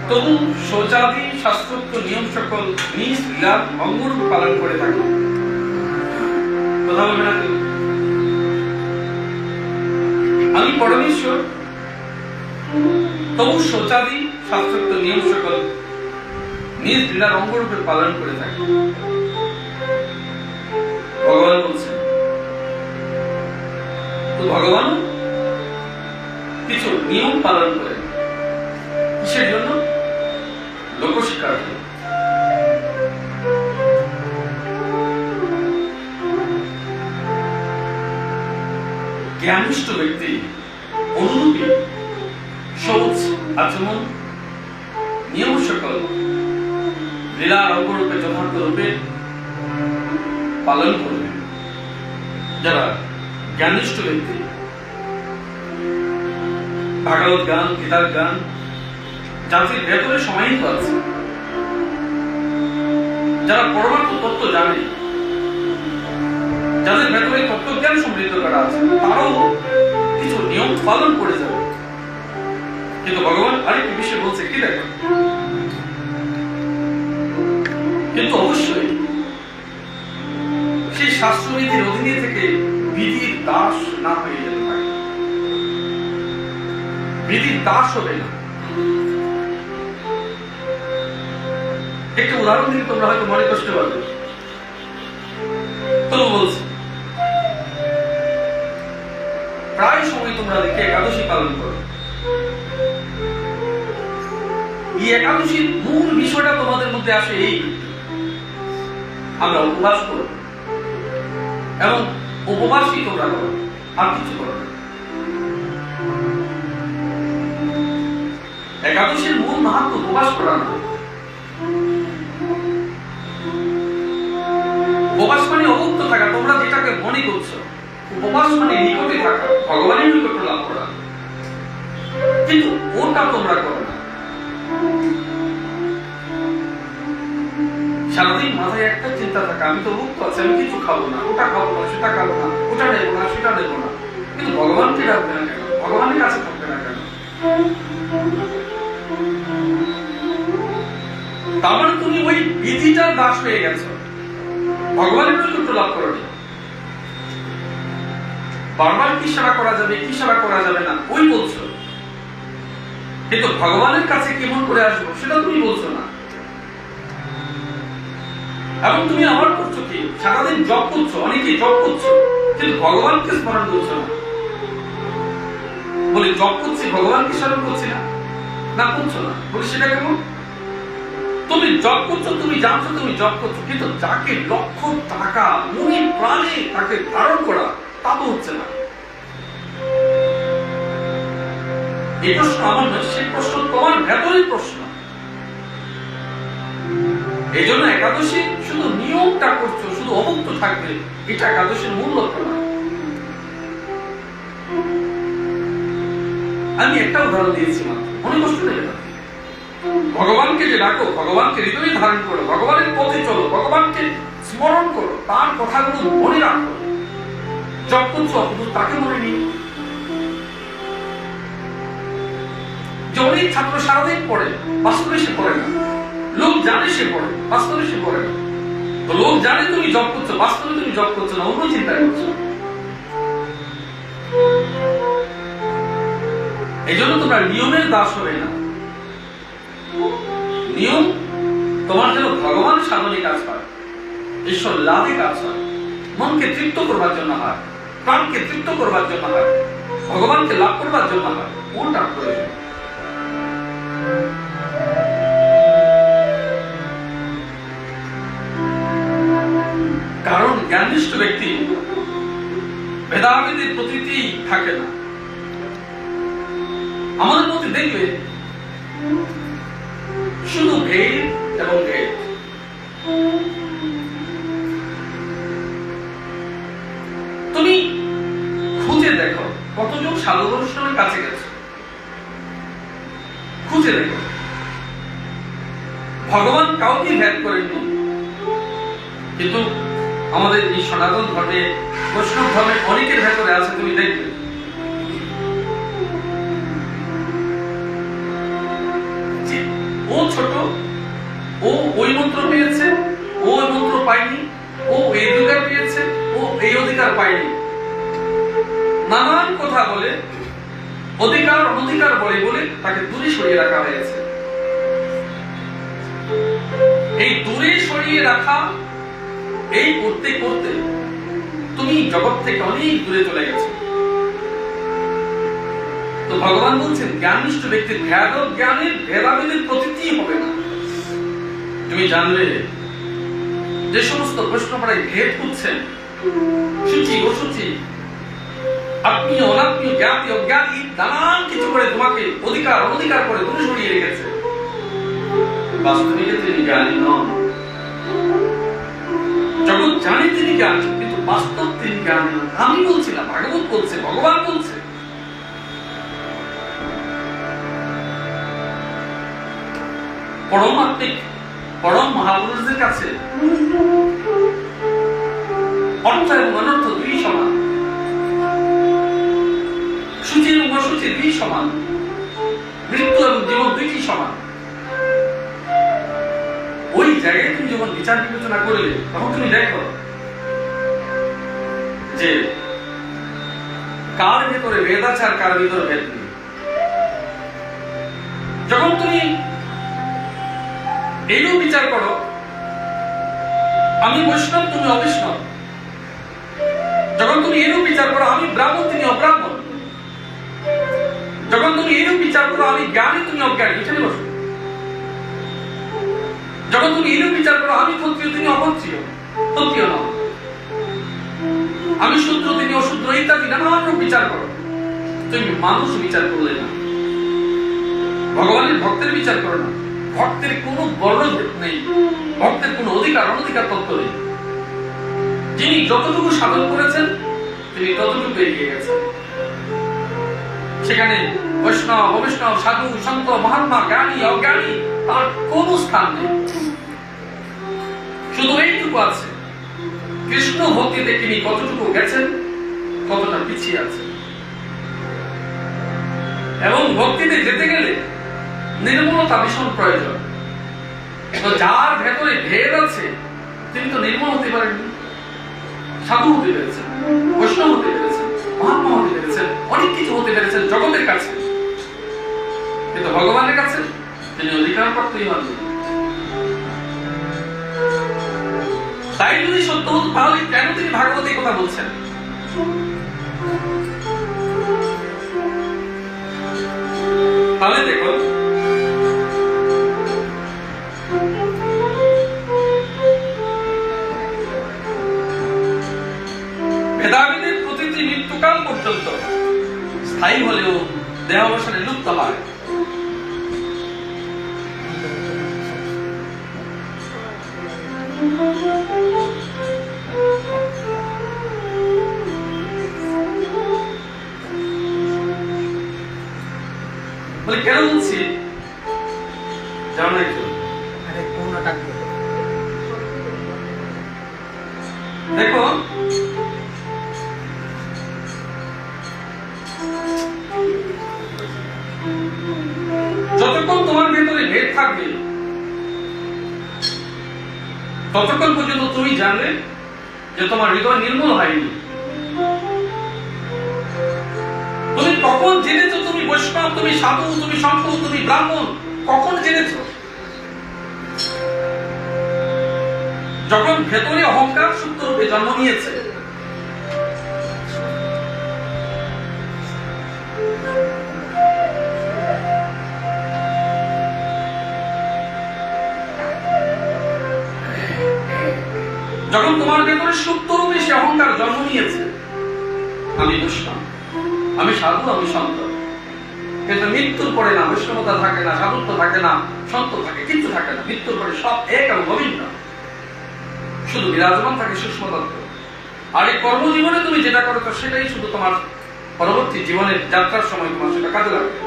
তবু শৌচাদি শাস্ত্রোক্ত নিয়ম সকল নিজ লীলার অঙ্গরূপ পালন করে থাকে। কথা বলবে না কেউ? আমি পরমেশ্বর, তবু শৌচাদি শাস্ত্রোক্ত নিয়ম সকল নিজ লীলার অঙ্গরূপে পালন করে থাকে। ভগবান বলছেন, তো ভগবান কিছু নিয়ম পালন করে, কিসের জন্য? লোকশিক্ষার জন্য। জ্ঞানিষ্ঠ ব্যক্তি অনুরূপী শৌচ আচমন নিয়ম সকল লীলার অঙ্গরূপে যথার্থ রূপে পালন করবে। যারা জ্ঞানিষ্ঠ ব্যক্তি, ভাগবত গান, গীতার গান জাতির ভেতরে সমাহিত আছে, যারা পরমার্থ তত্ত্ব জানে, যাদের ভেতরে তত্ত্বজ্ঞান সমৃদ্ধ করা আছে, তারাও কিছু নিয়ম পালন করে যাবে। কিন্তু ভগবান আরেকটি বিষয় বলছে কি দেখো, কিন্তু অবশ্যই সেই শাস্ত্রবিধির অধীনে থেকে বিধির দাস না হয়ে যেতে পারে। বিধির দাস হবে না। একটা উদাহরণ দিলে তোমরা হয়তো মনে কষ্ট পাবে। তবু বলছি, প্রায় সময় তোমরা দেখে একাদশী পালন করো। এই একাদশীর মূল বিষয়টা তোমাদের মধ্যে আসে এই, আমরা উপবাস করব এবং উপবাসই তোমরা করো, আর কিছু করো না। একাদশীর মূল মাহাত্ম উপবাস করা না। উপবাস মানে অভুক্ত থাকা, তোমরা যেটাকে মনে করছো। উপবাস মানে নিকটে থাকা, ভগবানের নিকট লাভ করা, কিন্তু ওটা তোমরা করো না। সারাদিন মাথায় একটা চিন্তা থাকা, আমি তো মুক্ত আছি, আমি কিছু খাবো না, ওটা খাবো না, সেটা খাবো না, ওটা নেবো না, সেটা নেবো না, কিন্তু ভগবানকে ডাকবে না কেন? ভগবানের কাছে থাকবে না কেন? তার মানে তুমি ওই বিধিটার দাস হয়ে গেছো, ভগবানের নৈকট্য লাভ করোনি। বারবার কি সেবা করা যাবে, কি সেবা করা যাবে না ওই বলছো, কিন্তু ভগবানের কাছে কেমন করে আসবো সেটা তুমি বলছো না। এবং তুমি আমার করছো কি, সারাদিন জপ করছো, অনেকে জপ করছো, কিন্তু ভগবানকে স্মরণ করছো না। বলে জপ করছি, ভগবানকে স্মরণ করছি না, না করছো না। বলে সেটা কেমন? তুমি জপ করছো, তুমি জানছো তুমি জপ করছো, কিন্তু যাকে লক্ষ টাকা মনে প্রাণে তাকে ধারণ করা, তা তো হচ্ছে না। এই প্রশ্ন আমার নয়, সেই প্রশ্ন তোমার ভেতরের প্রশ্ন। এই জন্য একাদশী শুধু নিয়মটা করছো, শুধু অভুক্ত থাকবে, এটা একাদশীর মূল লক্ষ্য না। আমি একটা উদাহরণ দিয়েছি মাত্র, মনে কষ্ট নেবে না। ভগবানকে যে ডাকো, ভগবানকে হৃদয়ে ধারণ করো, ভগবানের পথে চলো, ভগবানকে স্মরণ করো, তার কথাগুলো মনে রাখো। জপ করছো অথচ তাকে মনে নিও। যে অনেক ছাত্র সারাদিন পড়ে, বাস্তবে সে পড়ে না। লোক জানে সে পড়ে, বাস্তবে সে পড়ে না। তো লোক জানে তুমি জপ করছো, বাস্তবে তুমি জপ করছো না, অন্য চিন্তা করছো। এই জন্য তোমরা নিয়মের দাস হবে না। নিয়ম তোমার যেন ভগবান সাধনে কাজ হয়, ঈশ্বর লাভে কাজ হয়, মনকে তৃপ্ত করবার জন্য হয়, প্রাণকে তৃপ্ত করবার জন্য হয়, ভগবানকে লাভ করবার জন্য হয়, কোনটা প্রয়োজন। কারণ জ্ঞানিষ্ঠ ব্যক্তি ভেদাভেদের প্রতীতি থাকে না। আমাদের মধ্যে দেখবে শুধু ভেদ এবং ভেদ। তুমি খুঁজে দেখো কতজন সাধু বৈষ্ণবের কাছে গেছে, খুঁজে দেখো। ভগবান কাউকে ভেদ করেননি, কিন্তু আমাদের এই সনাতন ধর্মে, বৈষ্ণব ধর্মে অনেকের ভেতরে আছে, তুমি দেখবে। ছোট, ও ওই মন্ত্র পেয়েছে, ও ওই মন্ত্র পায়নি, ও এই অধিকার পেয়েছে, ও এই অধিকার পায়নি, নানান কথা বলে, অধিকার অনধিকার বলে তাকে দূরে সরিয়ে রাখা হয়েছে। এই দূরে সরিয়ে রাখা, এই করতে করতে তুমি জগৎ থেকে অনেক দূরে চলে গেছো। তো ভগবান বলছেন জ্ঞাননিষ্ঠ ব্যক্তির জ্ঞানের ভেদাভেদের প্রতীতি হবে না। তুমি জানলে যে সমস্ত প্রশ্ন পড়ায় ভেদ করছেন, সূচি অসুচি, আত্মীয় অনাত্মীয়, জ্ঞাতি অজ্ঞাতি, নানান কিছু করে তোমাকে অধিকার অনধিকার করে দূরে সরিয়ে রেখেছে, বাস্তবিকে তিনি জ্ঞানী নন। জগৎ জানে তিনি জ্ঞানী, কিন্তু বাস্তব তিনি জ্ঞানী নন। আমি বলছি না, ভাগবত বলছে, ভগবান বলছে। পরমাত্মিক পরম মহাপুরুষদের কাছে অর্থ এবং অনর্থ দুই সমান, সূচি এবং অসূচি দুই সমান, মৃত্যু এবং জীবন দুইটি সমান। ওই জায়গায় তুমি যখন বিচার বিবেচনা করলে, তখন তুমি দেখো যে কার ভেতরে ভেদ আছে আর কার ভিতরে ভেদ নেই। যখন তুমি এইরূপ বিচার করো, আমি বৈষ্ণব তুমি অবৈষ্ণব, যখন তুমি এরূপ বিচার করো আমি ব্রাহ্মণ তুমি অব্রাহ্মণ, যখন তুমি এরূপ বিচার করো আমি জ্ঞানী তুমি অজ্ঞানী, এখানে বসো। যখন তুমি এরূপ বিচার করো আমি ক্ষত্রিয় তুমি অক্ষত্রিয়, ক্ষত্রিয় নও, আমি শূদ্র তুমি অশূদ্র, ইত্যাদি নানান রূপ বিচার করো, তুমি মানুষ বিচার করলে না, ভগবানের ভক্তের বিচার করো না। ভক্তের কোনো বর্ণভেদ নেই, ভক্তের কোনো অধিকার অনধিকার তত্ত্ব নেই। যিনি যতটুকু সাধন করেছেন তিনি ততটুকু এগিয়ে গেছেন। সেখানে বৈষ্ণব অবৈষ্ণব, সাধু সন্ত, মহাত্মা, জ্ঞানী অজ্ঞানী তার কোন স্থান নেই। শুধু এইটুকু আছে, কৃষ্ণ ভক্তিতে তিনি কতটুকু গেছেন, কতটা পিছিয়ে আছেন। এবং ভক্তিতে যেতে গেলে নির্মলতা ভীষণ প্রয়োজন। তো যার ভেতরে ভেদ আছে তিনি তো নির্মল হতে পারেননি, সাধু হতে পেরেছেন, বৈষ্ণব হতে পেরেছেন, মহাত্মা হতে পেরেছেন, অনেক কিছু হতে পেরেছেন জগতের কাছে, কিন্তু ভগবানের কাছে তিনি অধিকার প্রাপ্তই হন। তাই যদি সত্য হতো তাহলে কেন তিনি ভাগবত এই কথা বলছেন? তাহলে দেখো, ভেদাভেদের প্রতিটি মৃত্যুকাল পর্যন্ত স্থায়ী হলেও দেহাবসানে লুপ্ত হয়। বলে কেন বলছি জানো একটু? দেখো, যতক্ষণ তোমার ভেতরে ভেদ থাকবে ততক্ষণ পর্যন্ত তুমি জানবে যে তোমার হৃদয় নির্মল হয়নি। তুমি কখন জেনেছো তুমি বৈষ্ণব, তুমি সাধু, তুমি সন্ত, তুমি ব্রাহ্মণ? কখন জেনেছো? যখন ভেতরে অহংকার সুপ্ত রূপে জন্ম নিয়েছে। যখন তোমার ভেতরে সুপ্ত রূপে সে অহংকার জন্ম নিয়েছে, আমি বৈষ্ণব, আমি সাধু, আমি সন্ত, কিন্তু মৃত্যুর পরে না বৈষ্ণবতা থাকে না, সাধুত্ব থাকে না, সন্ত থাকে, কিছু থাকে না। মৃত্যুর পরে সব এক এবং অভিন্ন, শুধু বিরাজমান থাকে সূক্ষ্ম তত্ত্ব। আর এই কর্মজীবনে তুমি যেটা করো সেটাই শুধু তোমার পরবর্তী জীবনের যাত্রার সময় তোমার সেটা কাজে লাগবে।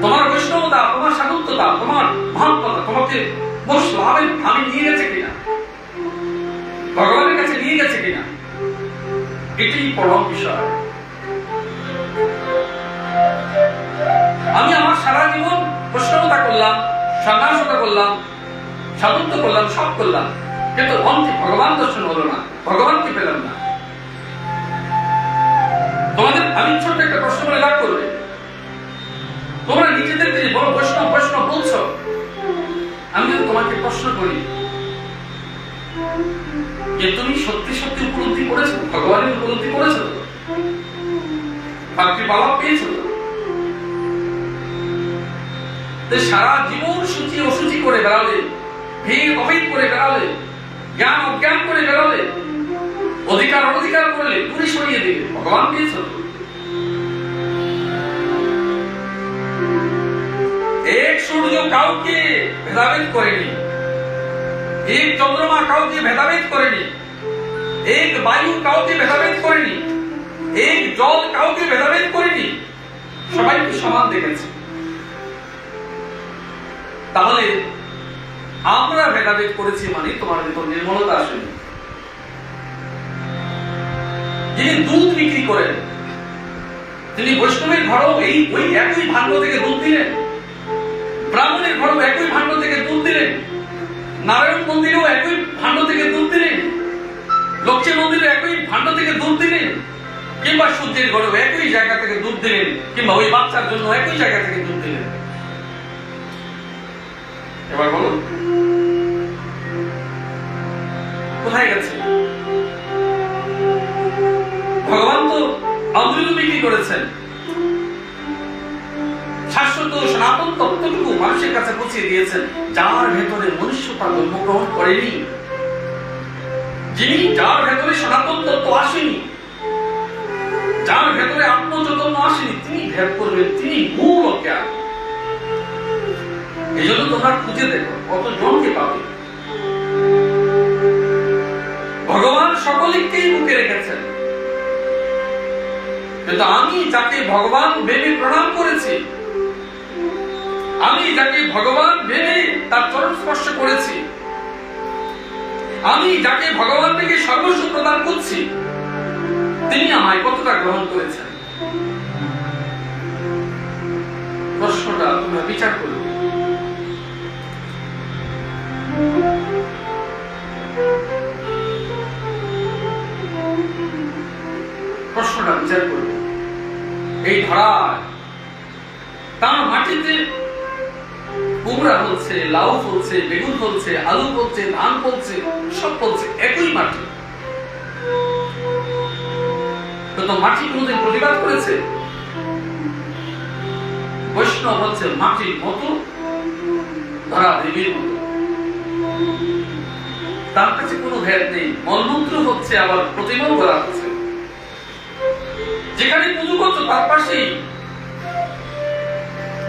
তোমার বৈষ্ণবতা, তোমার সাধুত্বতা, তোমার মহাত্মতা তোমাকে মোক্ষ লাভের আমি নিয়ে গেছে কিনা, ভগবানের কাছে নিয়ে গেছে কিনা, এটাই পরম বিষয়। সন্ন্যাসতা করলাম, সাধুত্ব করলাম, সব করলাম, কিন্তু অন্তে ভগবান দর্শন হলো না, ভগবানকে পেলাম না। তোমাদের আমি ছোট্ট একটা প্রশ্ন করে রাগ করবে, তোমরা নিজেদেরকে বড় বৈষ্ণব বৈষ্ণব বলছো, আমি যদি তোমাকে প্রশ্ন করি যে তুমি সত্যি সত্যি উপলব্ধি করেছো, ভগবানের উপলব্ধি করেছো, ভাতৃভাব পেয়েছো? সারা জীবন সূচি অসুচি করে বেড়ালে, ভিড় অভিদ করে বেড়ালে, জ্ঞান অজ্ঞান করে বেড়ালে, অধিকার অনধিকার করলে, দূরে সরিয়ে দিবে, ভগবান পেয়েছো? এক সূর্য কাউকে ভেদাভেদ করেনি, এক চন্দ্রমা কাউকে ভেদাভেদ করেনি, এক বায়ু কাউকে ভেদাভেদ করেনি, এক জল কাউকে ভেদাভেদ করেনি, সবাইকে সমান দেখেছে। তাহলে আমরা ভেদাভেদ করেছি মানে তোমার ভিতর নির্মলতা আসেনি। যিনি দুধ বিক্রি করেন তিনি বৈষ্ণবের ঘরেও ওই একই ভাণ্ড থেকে দুধ দিলেন, ব্রাহ্মণের ঘরেও একই ভাণ্ড থেকে দুধ দিলেন, নারায়ণ মন্দিরেও একই ভাণ্ড থেকে দুধ দিলেন, লক্ষ্মী মন্দিরে একই ভাণ্ড থেকে দুধ দিলেন, কিংবা সূর্যের ঘরেও একই জায়গা থেকে দুধ দিলেন, কিংবা ওই বাচ্চার জন্য একই জায়গা থেকে দুধ দিলেন। এবার বলো কোথায় গেছে? ভগবান তো অমৃত বিক্রি করেছেন, শাশ্বত সনাতন তত্ত্বটুকু মানুষের কাছে পৌঁছে দিয়েছেন, যার ভেতরে মনুষ্যতা জন্মগ্রহণ করেনি, যার ভেতরে সনাতন তত্ত্ব আসেনি, যার ভেতরে আত্মচৈতন্য আসেনি, তিনি ভেদ করবেন, তিনি মূল অজ্ঞান। এই জন্য তোমরা খুঁজে দেখো কত জনকে পাবে। ভগবান সকলকেই বুকে রেখেছেন, কিন্তু আমি যাকে ভগবান ভেবে প্রণাম করেছি, আমি যাকে ভগবান ভেবে তার চরণ স্পর্শ করেছি, আমি যাকে ভগবান থেকে সর্বস্ব প্রদান করছি, তিনি আমায় কতটা গ্রহণ করেছেন? প্রশ্নটা তোমরা বিচার করবে। প্রশ্নটা বিচার করবে। এই ধরায় তার মাটিতে কুমড়া ফলছে, লাউ ফলছে, বেগুন ফলছে, আলু ফলছে, ধান ফলছে, সব ফলছে, একই মাটি। তো মাটি কোনদিন প্রতিবাদ করেছে? বৈষ্ণব হচ্ছে মাটির মতো, ধরা দেবীর মতো, তার কাছে কোনো ভেদ নেই। মলমূত্র হচ্ছে আবার প্রতিবাদ করা হচ্ছে, যেখানে পুজো করছো তার পাশেই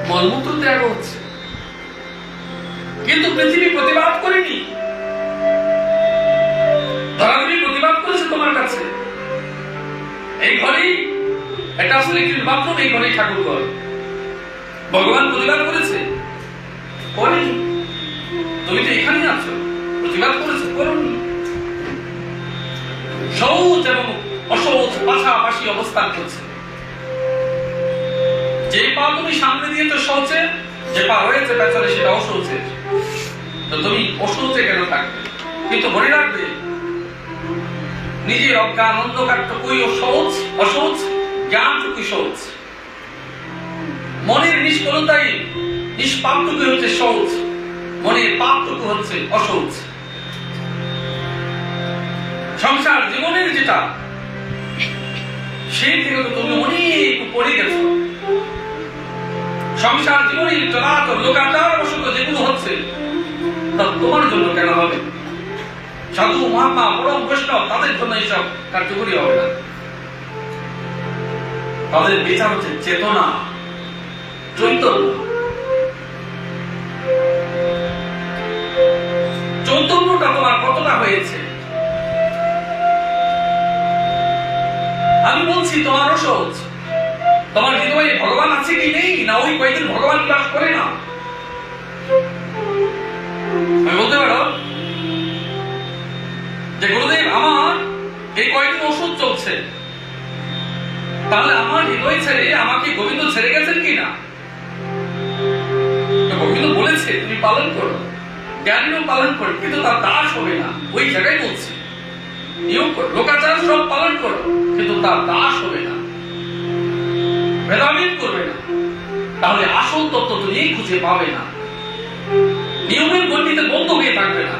মলমূত্র ত্যাগ হচ্ছে, কিন্তু পৃথিবী প্রতিবাদ করেনি, ধরাদেবী প্রতিবাদ করেছে তোমার কাছে। এই ঘরেই এটা আসলে একটি বাথরুম, এই ঘরেই ঠাকুর ঘর। ভগবান প্রতিবাদ করেছে? করেনি। তুমি তো এখানেই আছো, প্রতিবাদ করেছে? করনি। শৌচ এবং অশৌচ পাশাপাশি অবস্থান করছে। যে পা তুমি সামনে দিয়েছো শৌচে, যে পা রয়েছে পেছনে সেটা অশৌচের। তো তুমি অশৌচে কেন থাকবে? কিন্তু মনে রাখবে নিজের অজ্ঞান অন্ধকারটুকুই শৌচ, অশৌচ, জ্ঞানটুকুই শৌচ। মনের নিষ্কলতাই নিষ্পাপটুকু হচ্ছে শৌচ, মনের পাপটুকু হচ্ছে অশৌচ। সংসার জীবনের যেটা, সেই থেকে তো তুমি অনেক পড়ে গেছো। সংসার জীবনের চলাচল লোকাচার বশত যেগুলো হচ্ছে তা তোমার জন্য কেন হবে? সাধু মহাত্মা পরম বৈষ্ণব তাদের জন্য এইসব কার্যকরী হবে না। তাদের বিচার হচ্ছে চেতনা, চৈতন্য। চৈতন্যটা তোমার কতটা হয়েছে? আমি বলছি তোমার অসহজ। তোমার হৃদয়ে ভগবান আছে কি নেই, না ওই কয়েকদিন ভগবান বাস করে না? আমি বলতে পারো যে গুরুদেব আমার এই কয়েকদিন ওষুধ চলছে, তাহলে আমার হৃদয় ছেড়ে আমাকে গোবিন্দ ছেড়ে গেছেন কিনা? গোবিন্দ বলেছে তুমি পালন করো, জ্ঞানীও পালন করো, কিন্তু তার দাস হবে না। ওই জায়গায় বলছি নিয়ম করো, লোকাচার সব পালন করো, কিন্তু তার দাস হবে না, ভেদাভেদ করবে না, তাহলে আসল তত্ত্ব তুমি খুঁজে পাবে না, নিয়মের গণ্ডিতে বন্ধ হয়ে থাকবে না।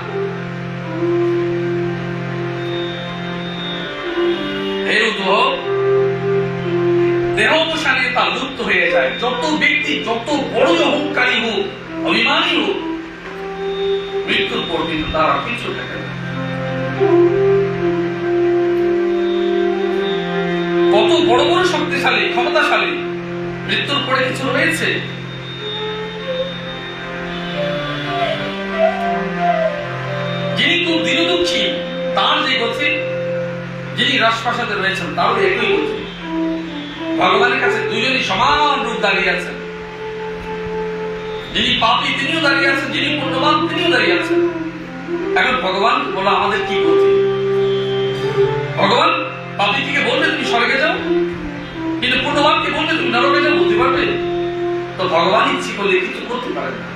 দেহ অবসানে তা লুপ্ত হয়ে যায়। যত ব্যক্তি যত বড় অহংকারী হোক, অভিমানী হোক, মৃত্যুর পর কিন্তু তারা কিছু থাকে না। কত বড় বড় শক্তিশালী ক্ষমতাশালী, মৃত্যুর পরে কিছু রয়েছে? যিনি খুব দীনদুঃখী তার যে গতি, যিনি রাজপ্রাসাদে রয়েছেন তারও একই গতি। ভগবানের কাছে দুজনই সমান রূপ দাঁড়িয়ে আছেন। যিনি পাপী তিনিও দাঁড়িয়ে আছেন, যিনি পুণ্যবান তিনিও দাঁড়িয়ে আছেন। এখন ভগবান বলো আমাদের কি গতি? ভগবান পাপীকে বলবে তুমি স্বর্গে যাও, কিন্তু পুণ্যবানকে বলবে তুমি নরকে যাও, বলতে পারবে? তো ভগবান ইচ্ছে করলে কিছু করতে পারে না।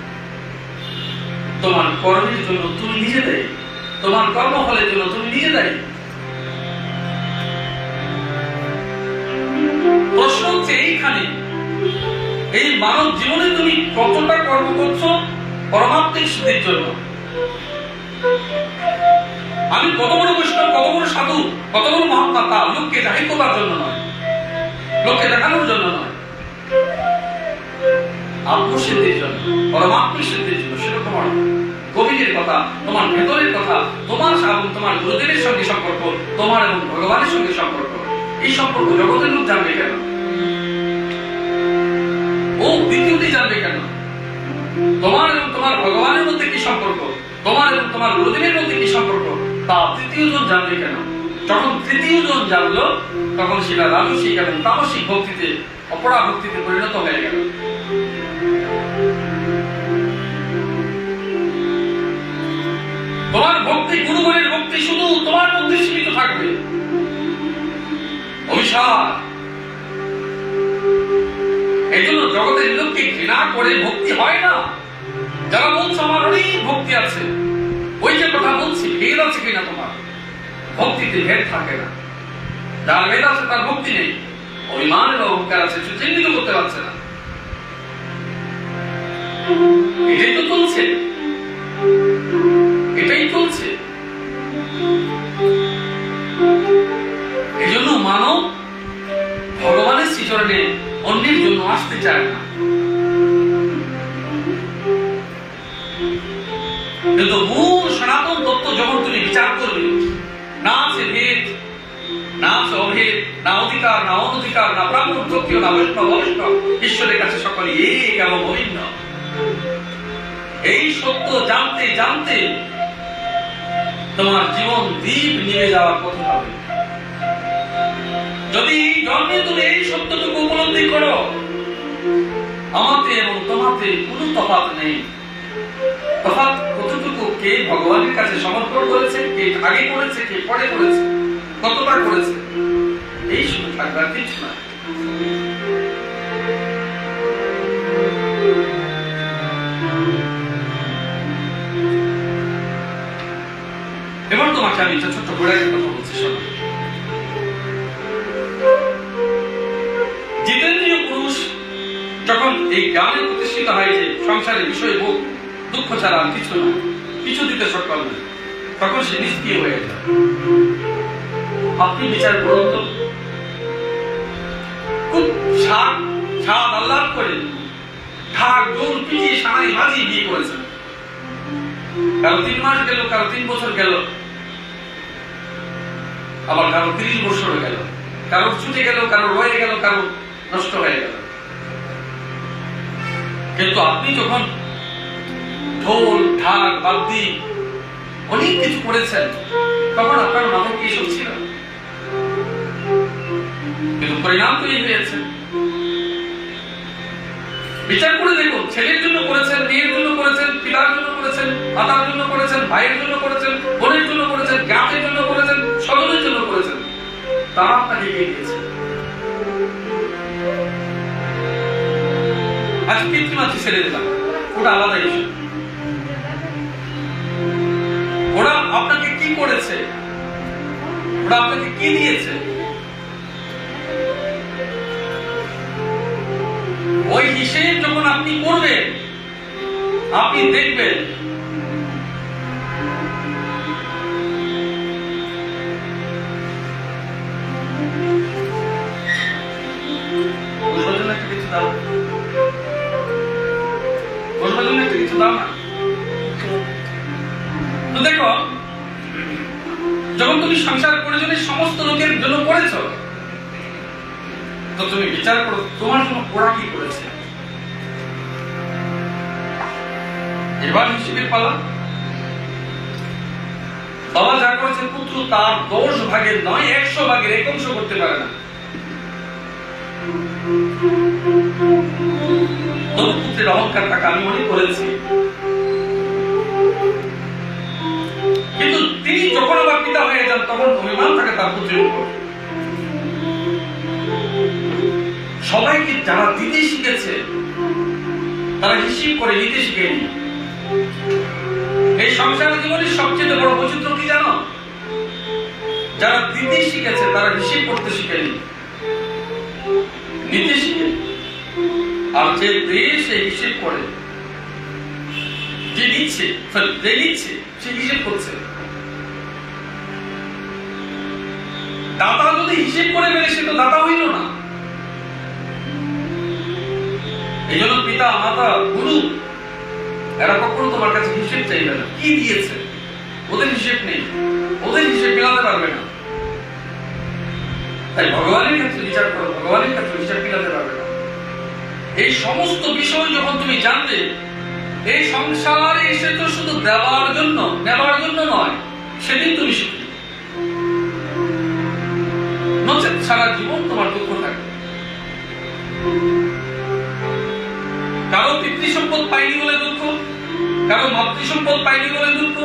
তোমার কর্মের জন্য তুমি নিজে দেয়, তোমার কর্মফলের জন্য তুমি নিজে দেয়। প্রশ্ন হচ্ছে এইখানে, এই মানব জীবনে তুমি কতটা কর্ম করছো পরমাত্মিক সিদ্ধির জন্য? আমি কত বড় বৈষ্ণব, কত বড় সাধু, কত বড় মহাত্মা, তা লোককে জাহির করার জন্য নয়, লোককে দেখানোর জন্য নয়, আত্মসিদ্ধির জন্য, পরমাত্মিক সিদ্ধির জন্য। সেটা তোমার গভীরের কথা, তোমার ভেতরের কথা, তোমার এবং তোমার গুরুদেবের সঙ্গে সম্পর্ক, তোমার এবং ভগবানের সঙ্গে সম্পর্ক। এই সম্পর্ক জগতের লোক জানবে কেন? ও দ্বিতীয়টি জানবে কেন? তোমার এবং তোমার ভগবানের মধ্যে কি সম্পর্ক, তোমার এবং তোমার গুরুদেবের মধ্যে কি সম্পর্ক, তা তৃতীয় জন জানবে কেন? যখন তৃতীয় জন জানলো, তখন সেটা রাজসিক এবং তামসিক ভক্তিতে, অপরা ভক্তিতে পরিণত হয়ে গেল। তোমার ভক্তি, গুরুগণের ভক্তি শুধু তোমার মধ্যে সীমিত থাকবে। অভিশাপ। এই জন্য জগতের লোককে ঘৃণা করে ভক্তি হয় না। যারা বলছো আমার অনেক ভক্তি আছে, ওই যে কথা বলছি, ভেদ আছে কিনা তোমার? ভক্তিতে ভেদ থাকে না। যার ভেদ আছে তার ভক্তি নেই, অভিমানের অহংকার আছে, সে চিহ্নিত করতে পারছে না। এটাই তো চলছে, এটাই চলছে। এই জন্য মানব ভগবানের শ্রীচরণে অন্যের জন্য আসতে চায় না। কিন্তু মূল সনাতন তত্ত্ব যখন তুমি বিচার করবে, না আছে ভেদ, না আছে অভেদ, না অধিকার, না অনধিকার, না ব্রাহ্মণ ক্ষত্রিয়, না বৈষ্ণব বৈষ্ণব, ঈশ্বরের কাছে সকলে এক এবং অভিন্ন। এই সত্য জানতে জানতে তোমার জীবন দ্বীপ নিয়ে যাওয়ার কথা হবে। যদি জন্মে তুমি এই সত্যটুকু উপলব্ধি করো, আমাতে এবং তোমাতে কোনো তফাৎ নেই। তফাৎ কতটুকু, কে ভগবানের কাছে সমর্পণ করেছে, কে আগে করেছে, কে পরে করেছে, কতটা করেছে, এই শুধু থাকবার কিছু না। এবার তোমাকে আমি একটা ছোট্ট ঘোড়ার কথা বলছি, শোনো। জিতেন্দ্রীয় পুরুষ যখন এই জ্ঞানে প্রতিষ্ঠিত হয় যে সংসারের বিষয় ভোগ দুঃখ ছাড়া আর কিছু না, কিছু দিতে সক্ষম নয়, তখন সে নিষ্ক্রিয় হয়ে যায়। আপনি বিচার করুন তো, খুব স্বাদ আহ্লাদ করে ঢাক ঢোল পিটিয়ে সানাই বাজিয়ে বিয়ে করেছেন। কারো 3 মাস গেল, কারো 3 বছর গেল, আবার কারো 30 বছর গেল, কারো ছুটে গেল, কারো রয়ে গেল, কারো নষ্ট হয়ে গেল। কিন্তু আপনি যখন ঢোল ঢাক বাদ্যি অনেক কিছু করেছেন, তখন আপনার মাথায় কি এসব ছিল? কিন্তু পরিণাম তো এই হয়েছে। বিচার করে দেখুন, ছেলের জন্য করেছেন, মেয়ের জন্য করেছেন, পিতার জন্য করেছেন, মাতার জন্য করেছেন, ভাইয়ের জন্য করেছেন, বোনের জন্য করেছেন, জ্ঞাতের জন্য করেছেন, স্বজনের জন্য করেছেন, তারা আপনাকে এগিয়ে দিয়েছে। আজ পিতৃমাতৃ ছেড়ে দিলাম, ওটা আলাদা ইস্যু। আপনাকে কি করেছে, ওরা আপনাকে কি দিয়েছে, ওই হিসেব যখন আপনি করবেন, আপনি দেখবেন তো দেখো, যখন তুমি সংসার প্রয়োজনের সমস্ত লোকের জন্য করেছ, তো তুমি বিচার করো তোমার জন্য ওরা কি করেছে। এবার হিসেবের পালা। বাবা যা করেছে পুত্র তার 10 ভাগের নয় 100 ভাগের 1 অংশ করতে পারে না। পুত্রের অহংকার টাকা আমি মনে করেছি, কিন্তু তিনি যখন আবার পিতা হয়ে যান তখন অভিমান থাকে তার পুত্রের উপর। সবাইকে যারা দিতে শিখেছে তারা হিসেব করে নিতে শিখেনি। এই সংসার জীবনের সবচেয়ে বড় বৈচিত্র্য কি জানো? যারা দিতে শিখেছে তারা হিসেব করতে শিখেনি, নিতে শিখে। আর যে দেয় সে হিসেব করে, যে নিচ্ছে সে হিসেব করছে। দাতা যদি হিসেব করে ফেলে সে তো দাতা হইল না। এই জন্য পিতা মাতা গুরু এরা কখনো তোমার কাছে হিসেব চাইবে না, কি দিয়েছে। ওদের হিসেব নেই, ওদের হিসেব মেলাতে পারবে না। তাই ভগবানের ক্ষেত্রে বিচার করো, ভগবানের ক্ষেত্রে হিসেব মেলাতে পারবে না। এই সমস্ত বিষয় যখন তুমি জানবে, এই সংসারে এসেছো শুধু দেওয়ার জন্য, নেওয়ার জন্য নয়, সেদিন তুমি শিখবে। নচেত সারা জীবন তোমার দুঃখ থাকবে। কারো পিতৃ সম্পদ পাইনি বলে দুঃখ, কারো মাতৃ সম্পদ পাইনি বলে দুঃখ,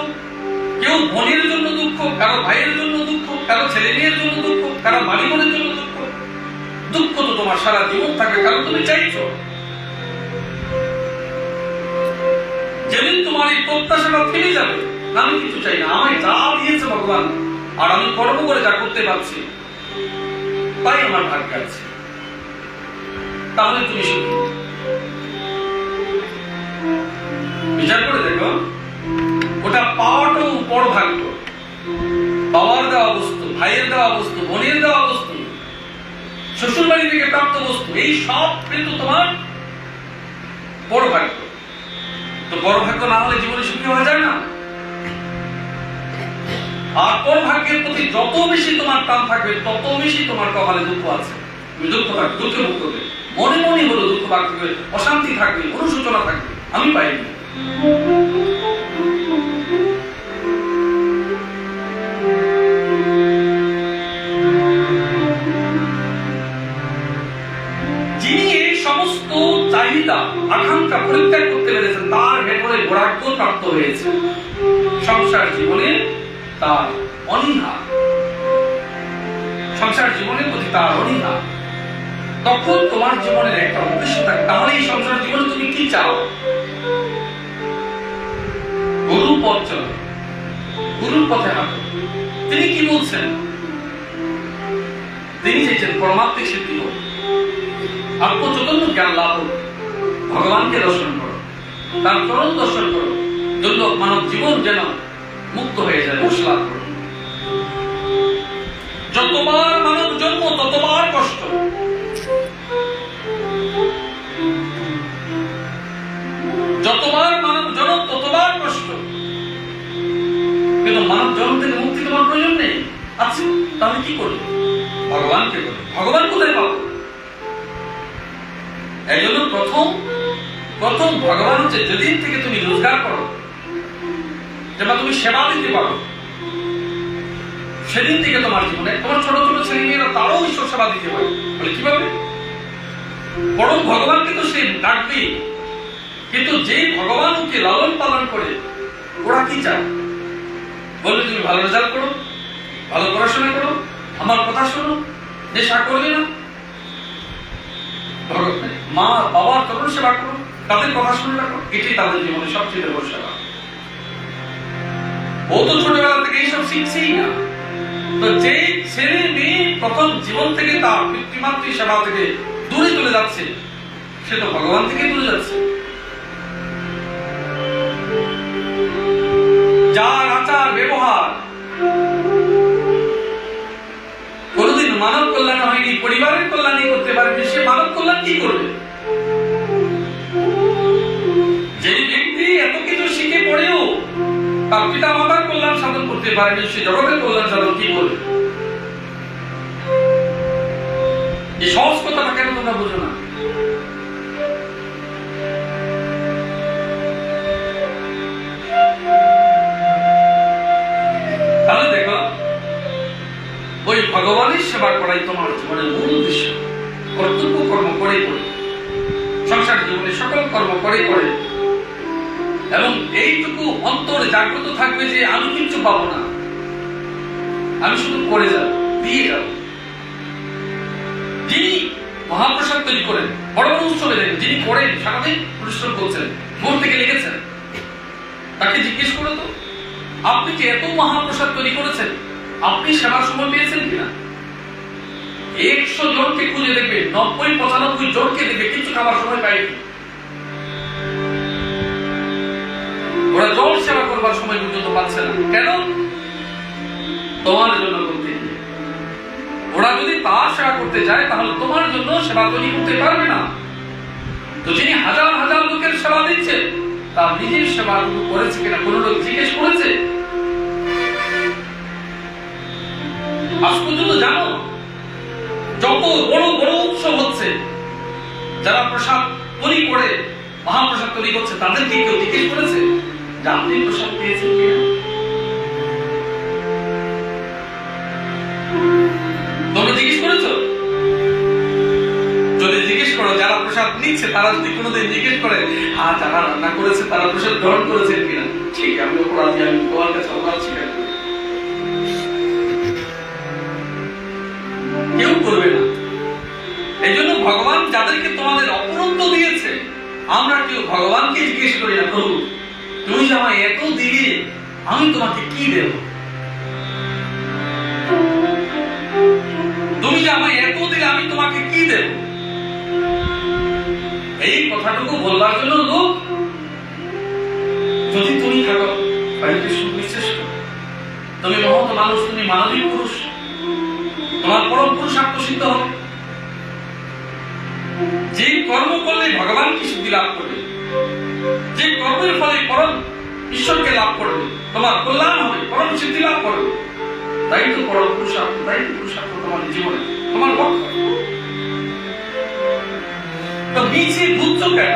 কেউ বোনের জন্য দুঃখ, কারো ভাইয়ের জন্য দুঃখ, কারো ছেলে মেয়ের জন্য দুঃখ, কারো বাড়ি বোনের জন্য দুঃখ। দুঃখ তো তোমার সারা জীবন থাকবে, কারণ তুমি চাইছো। যেদিন তোমার এই প্রত্যাশাটা থেমে যাবে, আমি কিছু চাই না, আমায় যা দিয়েছে ভগবান, আর আমি কর্ম করে যা করতে পারছি তাই আমার ভাগ্য আছে, তাহলে তুমি সুখী। বিচার করে দেখো, ওটা পাওয়াটাও বড় ভাগ্য। বাবার দেওয়া বস্তু, ভাইয়ের দেওয়া বস্তু, বোনের দেওয়া বস্তু, শ্বশুর বাড়ি থেকে প্রাপ্ত বস্তু, এই সব কিন্তু তোমার বড় ভাগ্য। তো বড় ভাগ্য না হলে জীবনে সুখী হওয়া যায় না। আর পর ভাগ্যের প্রতি যত বেশি তোমার টান থাকবে, তত বেশি তোমার কপালে দুঃখ আছে। তুমি দুঃখ থাকবে, দুঃখে মুক্ত হবে, মনে মনে হলো দুঃখ থাকবে, অশান্তি থাকবে, অনুশোচনা থাকবে, আমি পাইনি। যিনি এই সমস্ত চাহিদা আকাঙ্ক্ষা পরিত্যাগ করতে পেরেছেন, তার ভেতরে বৈরাগ্য প্রাপ্ত হয়েছে। সংসার জীবনে তার অনীহা, সংসার জীবনের প্রতি তার অনীহা। তখন তোমার জীবনের একটা উদ্দেশ্য থাকে। তাহলে এই সংসার জীবনে তুমি কি চাও? গুরু পথ চলো, গুরুর পথে হাঁটো। তিনি কি বলছেন? তিনি চাইছেন পরমাত্মিক সিদ্ধি হোক, আত্মচৈতন্য জ্ঞান লাভ হোক, ভগবানকে দর্শন করো, তার চরণ দর্শন করো, জন্য মানব জীবন যেন মুক্ত হয়ে যায়, মোক্ষ লাভ করো। যতবার মানব জন্ম ততবার কষ্ট, যতবার মানব জন্ম ততবার কষ্ট, কিন্তু মানব জন্ম থেকে মুক্তি তোমার প্রয়োজন নেই। আচ্ছা, তাহলে কি করবে? ভগবানকে করবে। ভগবান কোথায় পাবো? এই জন্য প্রথম ভগবান হচ্ছে যেদিন থেকে তুমি রোজগার করো, যেটা তুমি সেবা দিতে পারো, সেদিন থেকে তোমার জীবনে, তোমার ছোট ছোট ছেলে মেয়েরা তারাও ঈশ্বর সেবা দিতে পারে। বলে কিভাবে? বরং ভগবানকে তো সে ডাকবে, কিন্তু যে ভগবান ওকে লালন পালন করে, ওরা কি চায়? বলবে তুমি ভালো রেজাল্ট করো, ভালো পড়াশোনা করো, আমার কথা শোনো, নেশা করবে না, মা বাবার তখন সেবা করো, তাদের কথা শুনে রাখো। এটাই তাদের জীবনে সবচেয়ে বড় সেবা। ও তো ছোটবেলা থেকে এইসব শিখছেই না। তো যে ছেলে মেয়ে প্রথম জীবন থেকে তার পিতৃমাতৃ সেবা থেকে দূরে চলে যাচ্ছে, সে তো ভগবান থেকে দূরে যাচ্ছে। যার আচার ব্যবহার কোনদিন মানব কল্যাণ হয়নি, পরিবারের কল্যাণই করতে পারেনি, সে মানব কল্যাণ কি করবে? যে ব্যক্তি এত কিছু শিখে পড়েও তার পিতা মাতার কল্যাণ সাধন করতে পারেনি, সে জগতের কল্যাণ সাধন কি করবে? এই সহজ কথাটা কেন তোমরা বুঝো না? তাহলে দেখো, ওই ভগবানের সেবা করাই তোমার জীবনের মূল উদ্দেশ্য। কর্তব্য কর্ম করে করে, সংসার জীবনে সকল কর্ম করে করে, এবং এইটুকু অন্তর জাগ্রত থাকবে যে আমি কিছু পাবো না, আমি শুধু করে যাব, দিয়ে যাব। যিনি মহাপ্রসাদ তৈরি করেন, বড় বড় উৎসবে দেখেন, যিনি করেন, সারাদিন পরিশ্রম করছেন, ভোর থেকে লিখেছেন, তাকে জিজ্ঞেস করো তো, আপনি যে এত মহাপ্রসাদ তৈরি করেছেন, আপনি সেবার সময় পেয়েছেন কিনা? 100 জনকে খুঁজে দেখবে, 90-95 জনকে দেখবে কিছু খাবার সময় পায়নি। ওরা জল সেবা করবার সময় পর্যন্ত পাচ্ছে না। কেন? তোমার জন্য করতে গিয়ে। ওরা যদি তার সেবা করতে যায়, তাহলে তোমার জন্য সেবা তৈরি করতে পারবে না। তো যিনি হাজার হাজার লোকের সেবা দিচ্ছে, তার নিজের সেবা করেছে কিনা কোন লোক জিজ্ঞেস করেছে? আজ পর্যন্ত জানো, যত বড় বড় উৎসব হচ্ছে, যারা প্রসাদ তৈরি করে, মহাপ্রসাদ তৈরি করছে, তাদেরকে কেউ জিজ্ঞেস করেছে যে আপনি প্রসাদ পেয়েছেন কিনা? তোমরা জিজ্ঞেস করেছো? যদি জিজ্ঞেস করো, যারা প্রসাদ নিচ্ছে তারা যদি কোনোদিন জিজ্ঞেস করে, হ্যাঁ যারা রান্না করেছে তারা প্রসাদ গ্রহণ করেছেন কিনা, ঠিক আমি অপরাধী, আমি তোমার কাছে অপরাধ স্বীকার করি, কেউ করবে না। এই জন্য ভগবান যাদেরকে তোমাদের অপরন্ত দিয়েছে, আমরা কেউ ভগবানকে জিজ্ঞেস করি না, প্রভু তুমি যে আমায় এত দিলে, আমি তোমাকে কি দেব? তুমি যে আমায় এত দিলে, আমি তোমাকে কি দেব? এই কথাটুকু বলবার জন্য লোক, যদি তুমি থাকো, হরে কৃষ্ণ তুমি শ্রেষ্ঠ, তুমি মহৎ মানুষ, তুমি মানবিক পুরুষ, তোমার পরম পুরুষার্থ সিদ্ধ হবে। যে কর্ম করলে ভগবান কি সিদ্ধি লাভ করবে, যে কর্মের ফলে পরম ঈশ্বরকে লাভ করবে, তোমার কল্যাণ হবে, পরম সিদ্ধি লাভ করবে, তাই তো পরম পুরুষার্থ, তাই তো পুরুষার্থ তোমার জীবনে, তোমার লক্ষ্য। তো নিচে বুঝছো কেন?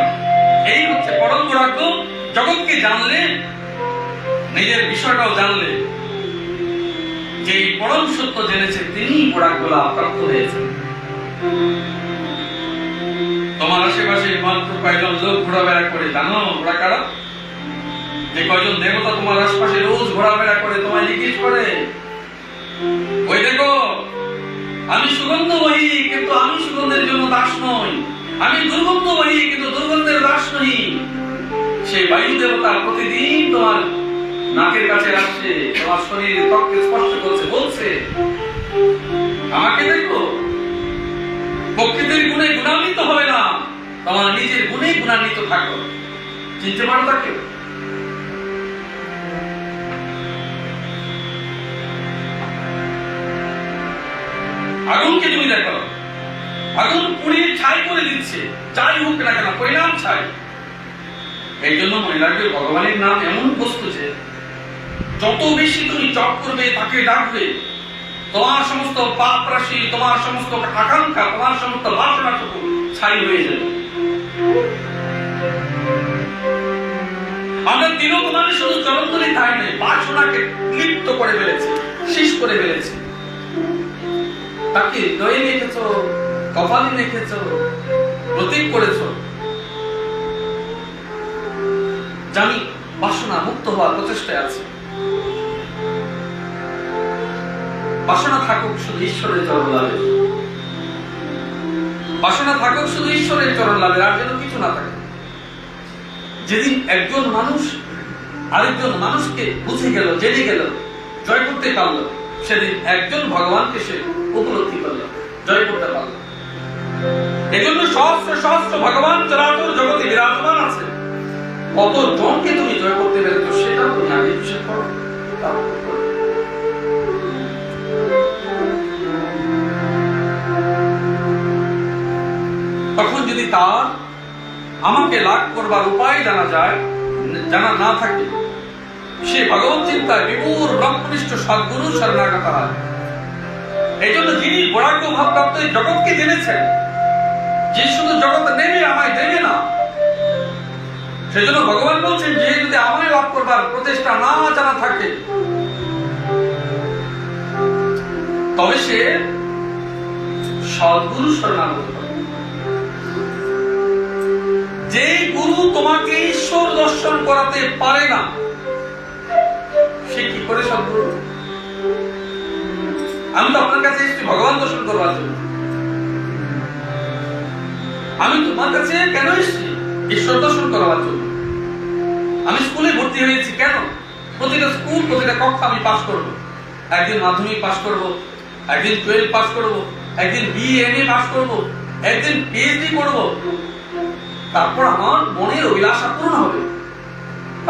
এই হচ্ছে পরম বৈরাগ্য। জগৎকে জানলে, নিজের বিষয়টাও জানলে, যে পরম সত্য জেনেছে তিনি বৈরাগ্য লাভ প্রাপ্ত হয়েছেন। তোমার আশেপাশে মাত্র কয়জন লোক ঘোরাফেরা করে, জানো ওরা কারা? যে কয়জন দেবতা তোমার আশেপাশে রোজ ঘোরাফেরা করে, তোমায় জিজ্ঞেস করে, ওই দেখো আমি সুগন্ধবহী, কিন্তু আমি সুগন্ধের জন্য দাস নই, আমি দুর্গন্ধবহী, কিন্তু দুর্গন্ধের দাস নই। সেই বায়ু দেবতা প্রতিদিন তোমার নাকের কাছে আসছে, তোমার শরীর ত্বককে স্পর্শ করছে, বলছে আমাকে দেখো। প্রকৃতির গুণে গুণান্বিত হবে না, তোমার নিজের গুণে গুণান্বিত থাকো। চিনতে পারো তাকে? আগুনকে তুমি দেখো, আগুন পুড়িয়ে ছাই করে দিচ্ছে, যাই হোক না কেন পরিণাম ছাই। এই জন্য মনে রাখবে, ভগবানের নাম এমন বস্তু যে যত বেশি তুমি জপ করবে, তাকে ডাকবে, তোমার সমস্ত পাপ রাশি, তোমার সমস্ত আকাঙ্ক্ষা, তোমার সমস্ত বাসনাটুকু ছাই হয়ে যাবে। আমরা তিরোধানে শুধু চরণধরি তাই নয়, বাসনাকে লিপ্ত করে ফেলেছি, শেষ করে ফেলেছি। তাকে হৃদয়ে রেখেছ, কপালে রেখেছ, প্রতীক করেছ। জানি বাসনা মুক্ত হওয়ার প্রচেষ্টায় আছে। বাসনা থাকুক শুধু ঈশ্বরের চরণ লাভের, বাসনা থাকুক শুধু ঈশ্বরের চরণ লাভের, আর যেন কিছু না থাকে। যেদিন একজন মানুষ আরেকজন মানুষকে বুঝে গেল, জেনে গেল, জয় করতে পারলো, সেদিন একজন ভগবানকে সে উপলব্ধি করলো, জয় করতে পারলো। এজন্য সহস্র সহস্র ভগবান চরাচর জগতে বিরাজমান আছে। কত জনকে তুমি জয় করতে পেরেছো সেটা তুমি আগে হিসেব করো। তখন যদি তার আমাকে লাভ করবার উপায় জানা না থাকে, সে ভগবত চিন্তায় বিপুল ব্রহ্মনিষ্ঠ সদ্গুরু শরণাগত হয়। এই জন্য যিনি বৈরাগ্য ভাবপ্রাপ্ত জগৎকে জেনেছেন, যে শুধু জগৎ নেবে আমায় দেবে না, সেজন্য ভগবান বলছেন যে যদি আমায় লাভ করবার প্রচেষ্টা না জানা থাকে, তবে সে সদ্গুরু শরণাগত হয়। যে গুরু তোমাকে ঈশ্বর দর্শন করাতে পারে না, সে কি করে সদ্গুরু? আমি তো আপনার কাছে এসেছি ভগবান দর্শন করবার জন্য। আমি তোমার কাছে কেন এসেছি? ঈশ্বর দর্শন করবার জন্য। আমি স্কুলে ভর্তি হয়েছি কেন? প্রতিটা স্কুল, প্রতিটা কক্ষ আমি পাস করব। একদিন মাধ্যমিক পাস করব, একদিন 12 পাস করব, একদিন BA পাস করব, একদিন PhD করব। তারপর আমার মনের অভিলাষা পূর্ণ হবে।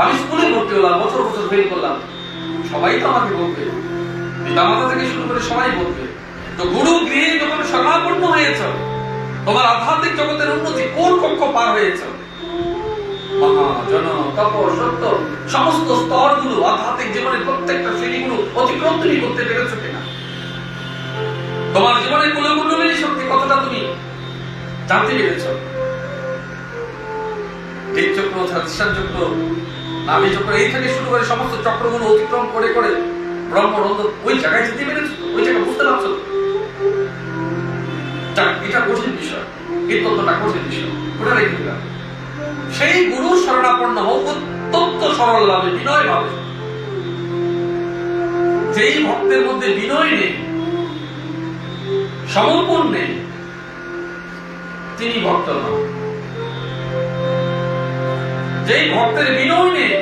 আমি স্কুলে ভর্তি হলাম, বছর বছর ফেল করলাম, সবাই তো আমাকে বলবে, পিতামাতা থেকে শুরু করে সবাই বলবে। তো গুরু গৃহে যখন শরণাপন্ন হয়েছ, তোমার আধ্যাত্মিক জগতের উন্নতি কোন কক্ষ পার হয়েছ? মহাজন, তপ, সত্য, সমস্ত স্তরগুলো, আধ্যাত্মিক জীবনের প্রত্যেকটা শ্রেণীগুলো অতিক্রম তুমি করতে পেরেছ কিনা? তোমার জীবনের কুলকুণ্ডলিনী শক্তি কতটা তুমি জানতে পেরেছ? ঠিক চক্র, সাধিষ্ঠান চক্র, নাভি চক্র, এই থেকে শুরু করে সমস্ত চক্রগুলো অতিক্রম করে করে ব্রহ্মরন্ধ্র ওই জায়গায় যেতে পেরেছ? ওই জায়গায় বুঝতে পারছো? এটা কঠিন বিষয়, এই তত্ত্বটা কঠিন বিষয়, ওটা রেখে দিলাম। সেই গুরু শরণাপন্ন হোক অত্যন্ত সরল ভাবে, বিনয় ভাবে। যেই ভক্তের মধ্যে বিনয় নেই, সমর্পণ নেই, তিনি ভক্ত নন। যেই ভক্তের বিনয় নেই,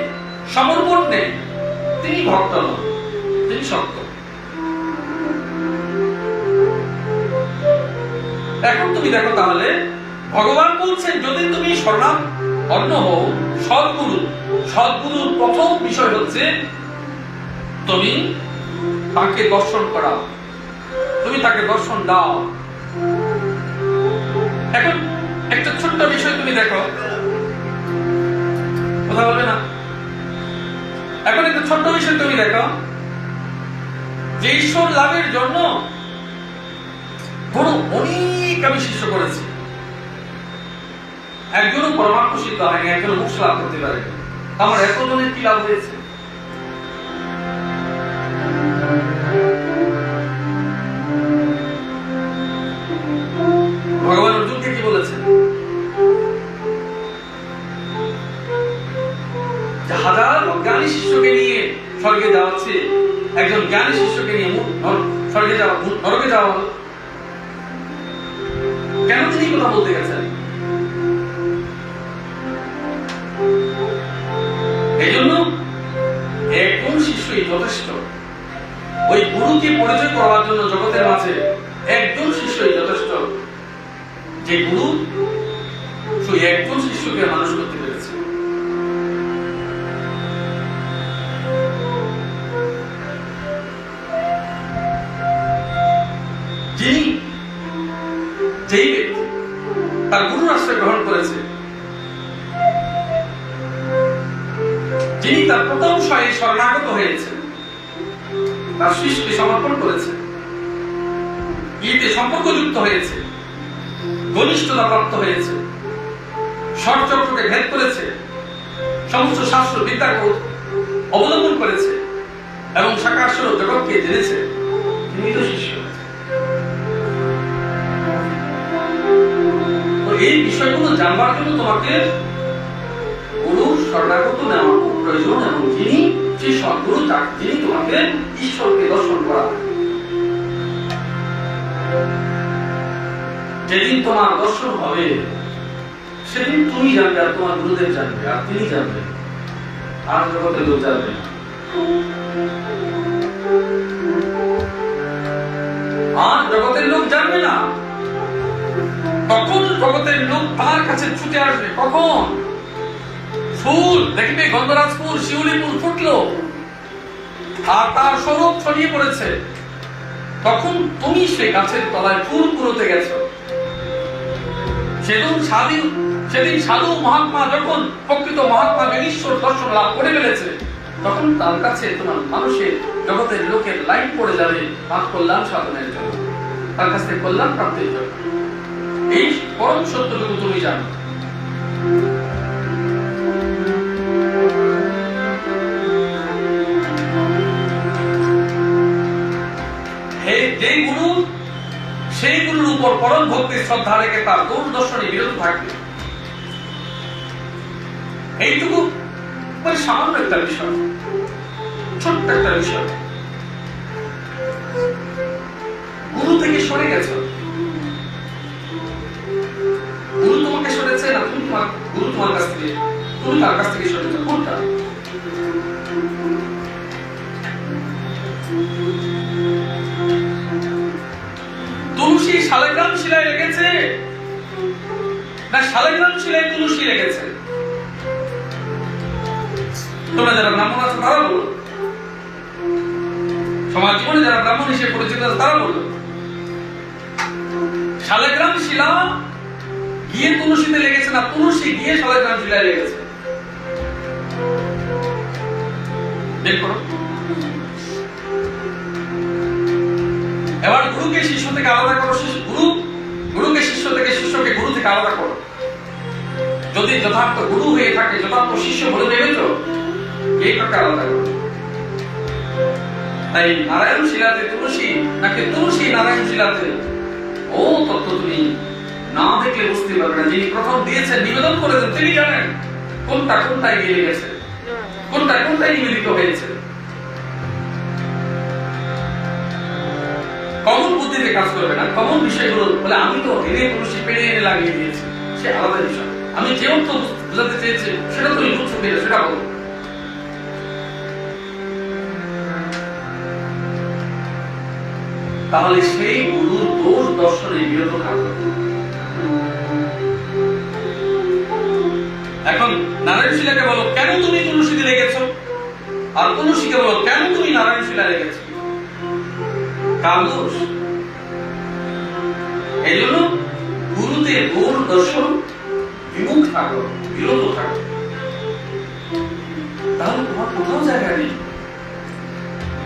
সমর্পণ নেই, তিনি ভক্ত নন, তিনি শক্ত। এখন তুমি দেখো, তাহলে ভগবান বলছেন যদি তুমি শরণাপন্ন হও সদ্গুরু, সদ্গুরুর প্রথম বিষয় হচ্ছে তুমি তাকে দর্শন করাও, তুমি তাকে দর্শন দাও। এখন একটা ছোট্ট বিষয় তুমি দেখো, কথা বলবে না? এখন একটা ছোট্ট বিষয় তুমি দেখো, যে ঈশ্বর লাভের জন্য গুরু অনেক আমি শিষ্য করেছি, একজনও পরমার্থ সিদ্ধ হয়নি, একজনও মোক্ষ লাভ করতে পারে। আমার এতজনের কি লাভ হয়েছে? ভগবান অর্জুনকে কি বলেছেন? হাজার অজ্ঞানী শিষ্যকে নিয়ে স্বর্গে যাওয়াচ্ছে, একজন জ্ঞানী শিষ্যকে নিয়ে স্বর্গে যাওয়া, নরকে যাওয়া হলো। কেন তিনি কথা বলতে গেছেন? এই জন্য একজন শিষ্যই যথেষ্ট। ওই গুরুকে পরিচয় করার জন্য জগতের মাঝে একজন শিষ্যই যথেষ্ট, যে গুরু সেই একজন শিষ্যকে মানুষ করতে পেরেছে। যিনি, যেই ব্যক্তি তার গুরুর আশ্রয় গ্রহণ করেছে, যিনি তার প্রথম শয়ে শরণাগত হয়েছে, তার শিষ্যকে সমর্পণ করেছে, গীতে সম্পর্কযুক্ত হয়েছে, ঘনিষ্ঠতা প্রাপ্ত হয়েছে, ষড়চক্রকে ভেদ করেছে, সমস্ত শাস্ত্র বিদ্যাকে অবলম্বন করেছে এবং সাকার জগৎকে জেনেছে, তিনি তো শিষ্য। এই বিষয়গুলো জানবার জন্য তোমাকে গুরুর শরণাগত নেওয়া খুব প্রয়োজন, এবং যিনি সেই সদ্গুরু, যিনি তোমাকে ঈশ্বরকে দর্শন করা। যেদিন তোমার দর্শন হবে সেদিন তুমি জানবে, আর তোমার গুরুদেব জানবে, আর তিনি জানবে। আর জগতের লোক জানবে না। আর জগতের লোক জানবে না। তখন জগতের লোক তার কাছে ছুটে আসবে। কখন? ফুল দেখবে, গন্ধরাজ ফুল, শিউলি ফুল ফুটলো আর তার স্বরূপ ছড়িয়ে পড়েছে, তখন তুমি সেই গাছের তলায় ফুল কুড়োতে গেছো। সেদিন সাধু মহাত্মা যখন প্রকৃত মহাত্মা ঈশ্বর দর্শন লাভ করে ফেলেছে, তখন তার কাছে তোমার মানুষের জগতের লোকের লাইন পড়ে যাবে তার কল্যাণ সাধনের জন্য, তার কাছ থেকে কল্যাণ প্রাপ্তির জন্য। এই পরম সত্যটুকু তুমি জানো। সেই গুরুর উপর পরম ভক্তির শ্রদ্ধা রেখে তার দূরদর্শনে বিরত থাকবে। এইটুকু মানে সামান্য একটা বিষয়, ছোট্ট একটা বিষয়। গুরু থেকে সরে গেছ, গুরু তোমাকে সরেছে না গুরু তোমার কাছ থেকে, তুমি তার কাছ থেকে সরেছ? কোনটা? তুলসী শালিগ্রাম শিলায় লেগেছে না শালিগ্রাম শিলায় তুলসী লেগেছে? তোমরা যারা ব্রাহ্মণ আছো তারা বলো, সমাজ জীবনে যারা ব্রাহ্মণ হিসেবে পরিচিত আছে তারা বলো, শালিগ্রাম শিলা গিয়ে তুলসীতে লেগেছে না তুলসী গিয়ে শালিগ্রাম শিলায় লেগেছে? দেখো। এবার গুরুকে শিষ্য থেকে আলাদা করো, গুরুকে শিষ্য থেকে, শিষ্যকে গুরু থেকে আলাদা করো। যদি যথার্থ গুরু হয়ে থাকে, যথার্থ শিষ্য বলে দেবে তো এই প্রকার আলাদা করো। তাই নারায়ণ শিলাতে তুলসী নাকি তুলসী নারায়ণ শিলাতে, ও তত্ত্ব তুমি না দেখলে বুঝতে পারবে না। যিনি প্রথম দিয়েছেন, নিবেদন করেছেন, তিনি জানেন কোনটা কোনটায় গিয়ে গেছে, কোনটা কোনটায় নিবেদিত হয়েছে। কমন বুদ্ধিতে কাজ করবে না। কমন বিষয়গুলো বলে আমি তো হেরে তুলসী পেড়ে এনে লাগিয়ে দিয়েছি, সে আলাদা বিষয়। আমি যে অর্থ বোঝাতে চেয়েছি সেটা তুমি বুঝছো কিনা সেটা বলো। তাহলে সেই গুরুর দোষ দর্শনে বিরত থাকবে। এখন নারায়ণ শিলাকে বলো কেন তুমি তুলসীতে লেগেছো, আর তুলসীকে বলো কেন তুমি নারায়ণ শিলায় লেগেছো। কার দোষ? এই জন্য গুরুতে দোষ দর্শন বিমুখ থাকো, বিরত থাকো, তাহলে তোমার কোথাও জায়গা নেই।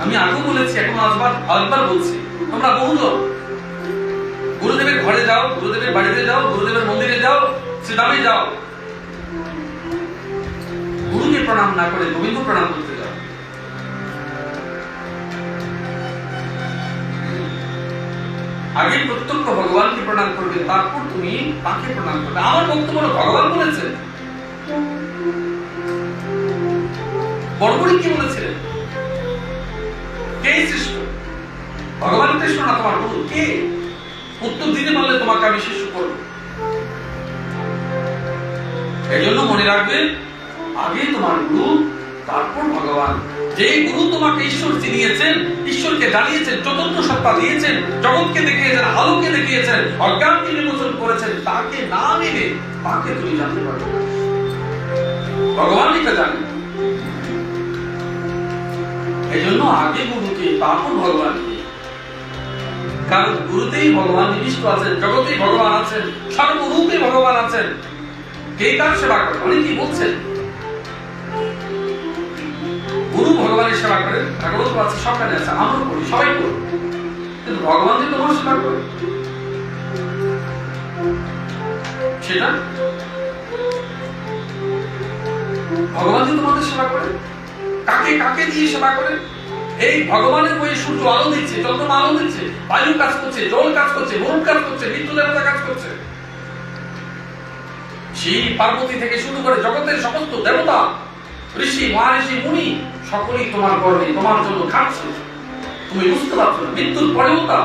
আমি আগেও বলেছি, এখন আরেকবার বলছি, তোমরা বহুজন গুরুদেবের ঘরে যাও, গুরুদেবের বাড়িতে যাও, গুরুদেবের মন্দিরে যাও, শ্রীধামে যাও, গুরুকে প্রণাম না করে গোবিন্দ প্রণাম করতে যাও। আগে প্রত্যক্ষ ভগবানকে প্রণাম করবে, তারপর তুমি তাকে প্রণাম করবে। আমার বক্তব্য ভগবান বলেছেন। বড়বড়ি কি বলেছিলেন? কে শ্রেষ্ঠ? ভগবান কৃষ্ণ না তোমার গুরু? কে? উত্তর দিতে পারলে তোমাকে আমি শিষ্য করব। এই জন্য মনে রাখবেন, আগে তোমার গুরু, তারপর ভগবান। যে গুরু তোমাকে ঈশ্বর চিনিয়েছেন, ঈশ্বরকে জানিয়েছেন, চতুর্থ সত্তা দিয়েছেন, জগৎকে দেখিয়েছেন, আলোকে দেখিয়েছেন, অজ্ঞানকে নিমোচন করেছেন, তাকে না মেনে তাকে তুমি জানতে পারবে না। ভগবান এটা জানেন। এই জন্য আগে গুরুকে, তারপর ভগবানকে। কারণ গুরুতেই ভগবান নিবিষ্ট আছেন, জগতেই ভগবান আছেন, সর্বরূপে ভগবান আছেন। কে কার সেবা করে? অনেকেই বলছেন গুরু ভগবানের সেবা করে, ভাগবত আছে, সকালে আছে, আমরা করি, সবাই করি, কিন্তু ভগবান যে তোমার সেবা করে সেটা, ভগবান যে তোমাদের সেবা করে, কাকে কাকে দিয়ে সেবা করে? এই ভগবানের বইয়ে সূর্য আলো দিচ্ছে, চন্দ্রমা আলো দিচ্ছে, বায়ু কাজ করছে, জল কাজ করছে, বরুণ কাজ করছে, মৃত্যু দেবতা কাজ করছে, শিব পার্বতী থেকে শুরু করে জগতের সমস্ত দেবতা, ঋষি মহাঋষি মুনি সকলেই তোমার গর্বে তোমার জন্য খাটছে। তুমি বুঝতে পারছো না, মৃত্যুর পরেও তা,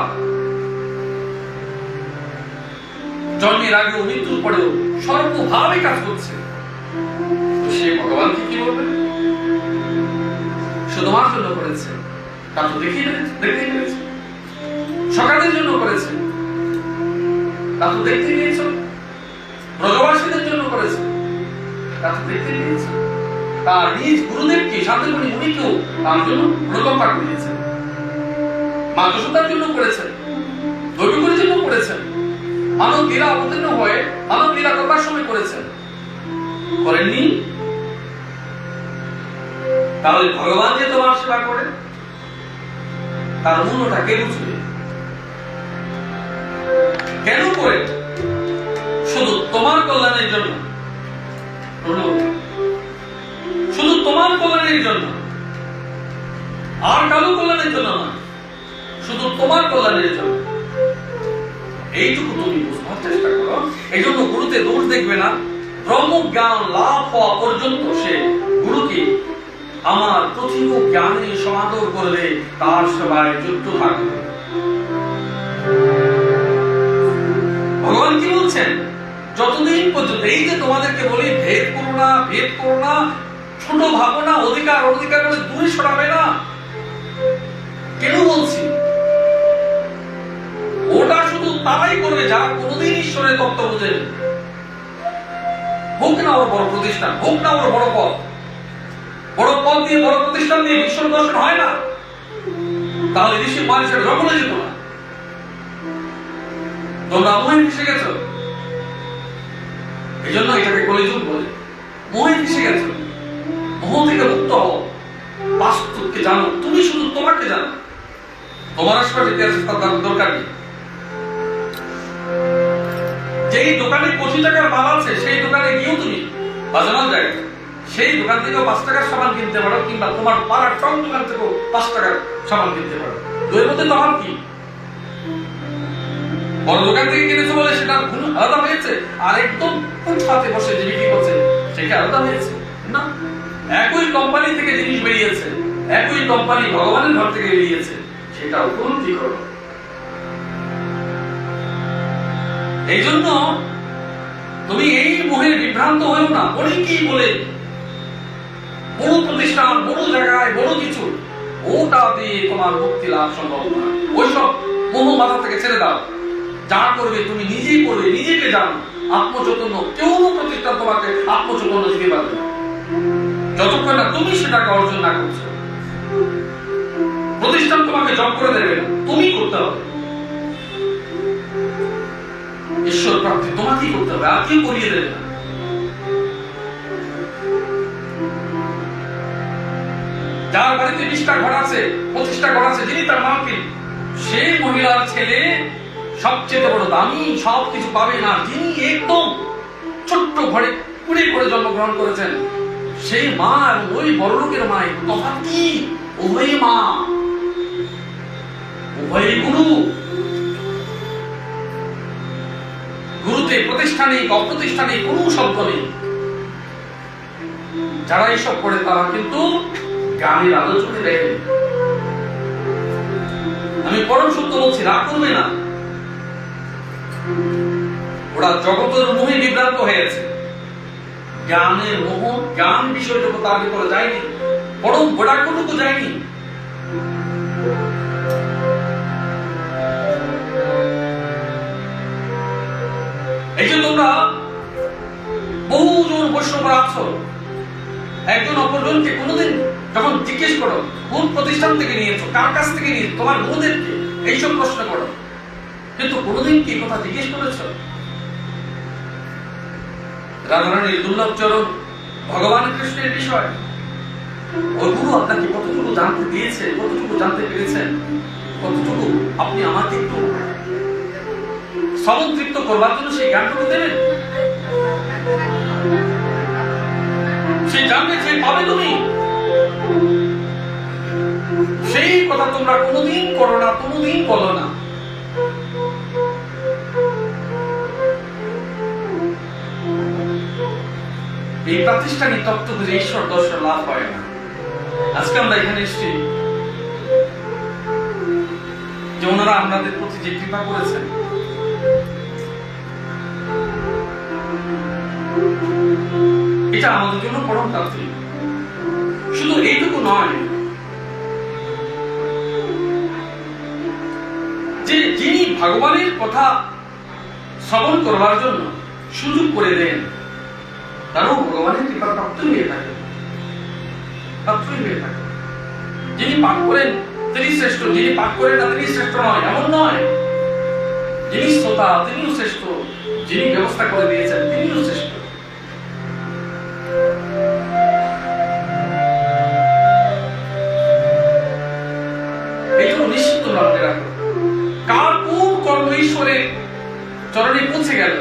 জন্মের আগেও মৃত্যুর পরেও সর্বভাবে কাজ করছে। সে ভগবানকে কি বলবে? তোমার জন্য করেছে, তা তো দেখতেই পেয়েছে। সকালের জন্য করেছে, তা তো দেখতে পেয়েছ। ব্রজবাসীদের জন্য করেছে, তা তো দেখতে পেয়েছে। তার নিজ গুরুদেবকে শান্তমণি মুনিকেও তার জন্য প্রকম্পা করিয়েছেন। মা যশোদার জন্য করেছেন, দৈবিকর জন্য করেছেন, মানব লীলা অবতীর্ণ হয়ে মানব লীলা করবার সময় করেছেন, করেননি? তাহলে ভগবান যে তোমার সেবা করে তার মূল্যটা কে বুঝবে? কেন করে? শুধু তোমার কল্যাণের জন্য, শুধু তোমার কল্যাণের জন্য, আর কারো কল্যাণের জন্য না, শুধু তোমার কল্যাণের জন্য। এইটুকু তুমি বুঝবার চেষ্টা করো। এই জন্য গুরুতে দোষ দেখবে না। ব্রহ্মজ্ঞান লাভ হওয়া পর্যন্ত সে গুরুকে আমার প্রতিভ জ্ঞানে সমাদর করলে তার সেবায় যুক্ত থাকবে। ভগবান কি বলছেন? যতদিন পর্যন্ত এই যে তোমাদেরকে বলি ভেদ করো না, ভেদ করো না, ছোট ভাবো না, অধিকার অধিকার করে দূরে সরাবে না, কেন বলছি? ওটা শুধু তারাই করবে যারা কোনোদিন ঈশ্বরের তত্ত্ব বোঝেন। হোক না ওর বড় প্রতিষ্ঠান, হোক না ওর বড় পদ, বড় পদ দিয়ে বড় প্রতিষ্ঠান দিয়ে ঈশ্বর দর্শন হয় না, তাহলে ঋষি মানুষের জগলে যেত না। তোমরা মোহে ফেসে গেছো, এই জন্য এটাকে কলিযুগ বলে। মোহে ফেসে গেছো, মোহ থেকে মুক্ত হও, বাস্তবকে জানো। তুমি শুধু তোমাকে জানো, তোমার আশপাশে কে আছে তার দরকার নেই। যেই দোকানে কোটি টাকার মাল আছে সেই দোকানে গিয়েও তুমি বাজানোর জায়গা, সেই দোকান থেকেও 5 টাকার সামান কিনতে পারো, কিংবা তোমার পাড়ার টং দোকান থেকেও 5 টাকার সামান কিনতে পারো। দুয়ের মধ্যে তফাৎ কি? বড় দোকান থেকে কিনেছো বলে সেটা গুণ আলাদা হয়েছে, আর একদম ফুটপাতে বসে যে বিক্রি করছে সেটা আলাদা হয়েছে না। একই কোম্পানি থেকে জিনিস বেরিয়েছে, একই কোম্পানি ভগবানের ঘর থেকে বেরিয়েছে, সেটা উপলব্ধি করো। এই জন্য তুমি এই মোহে বিভ্রান্ত হয়েও না। অনেকেই বলে বড় প্রতিষ্ঠান, বড় জায়গায়, বড় কিছু, ওটা দিয়ে তোমার মুক্তি লাভ সম্ভব নয়। ওইসব মোহ মাথা থেকে ছেড়ে দাও। যা করবে তুমি নিজেই করবে, নিজেকে জানো। আত্মচৈতন্য, কেউ প্রতিষ্ঠান তোমাকে আত্মচৈতন্য দিতে পারবে না যতক্ষণ না তুমি সেটাকে অর্জন না করছো। প্রতিষ্ঠান তোমাকে জব করে দেবে না, তুমি করতে হবে। ঈশ্বর প্রাপ্তি তোমাকেই করতে হবে, আর কেউ করিয়ে দেবে না। যার বাড়িতে 20টা ঘর আছে, 25টা ঘর আছে, যিনি তার মালকিন, সেই মহিলার ছেলে সবচেয়ে বড় দামি, সবকিছু পাবে না। যিনি একদম ছোট্ট ঘরে কুড়ে করে জন্মগ্রহণ করেছেন, সেই মা এবং ওই বড় লোকের মায়ের তফাৎ কি? উভয় মা, উভয় গুরু। গুরুতে প্রতিষ্ঠানে অপ্রতিষ্ঠানে কোনো শব্দ নেই। যারা এইসব করে তারা কিন্তু জ্ঞানের আলোচনা দেখে। আমি পরম সত্য বলছি, রাগ করবে না। ওরা জগতের মোহে বিভ্রান্ত হয়েছে। জ্ঞানের মোহ, জ্ঞান বিষয়টুকু তার ভিতরে যায়নি, বরং গোড়াটুকু যায়নি। এই যে তোমরা বহুজন বৈষ্ণব আছো, একজন অপরজনকে কোনোদিন যখন জিজ্ঞেস করো কোন প্রতিষ্ঠান থেকে নিয়েছো, কার কাছ থেকে নিয়েছো, তোমার গুরুদেবকে, এইসব প্রশ্ন করো, কিন্তু কোনোদিন কি কথা জিজ্ঞেস করেছ? রাধারানীর দুর্লভ চরণ, ভগবান কৃষ্ণের বিষয়, ওই গুরু আপনাকে কতটুকু জানতে দিয়েছে, কতটুকু জানতে পেরেছেন, কতটুকু আপনি আমাকে একটু সমতৃপ্ত করবার জন্য সেই জ্ঞানটুকু দেবেন। সে জানবে, সে পাবে তুমি। সেই কথা তোমরা কোনোদিন করো না, কোনোদিন বলো না। এই প্রাতিষ্ঠানিক তত্ত্ব খুঁজে ঈশ্বর দর্শন লাভ হয় না। আজকে আমরা এখানে এসেছি যে ওনারা আমাদের প্রতি যে কৃপা করেছেন, এটা আমাদের জন্য পরম তাত্ত্বিক। শুধু এইটুকু নয়, যে যিনি ভগবানের কথা শ্রবণ করবার জন্য সুযোগ করে দেন, তারও ভগবানের কৃপা প্রাপ্তই হয়ে থাকে, প্রাপ্তই হয়ে থাকে। যিনি পাঠ করেন তিনি শ্রেষ্ঠ, যিনি পাঠ করেন না তিনি শ্রেষ্ঠ নয়, এমন নয়। যিনি শ্রোতা তিনিও শ্রেষ্ঠ, যিনি ব্যবস্থা করে দিয়েছেন তিনিও শ্রেষ্ঠ। এই জন্য নিশ্চিত মনে রাখো, কার কোন কর্ম ঈশ্বরের চরণে পৌঁছে গেল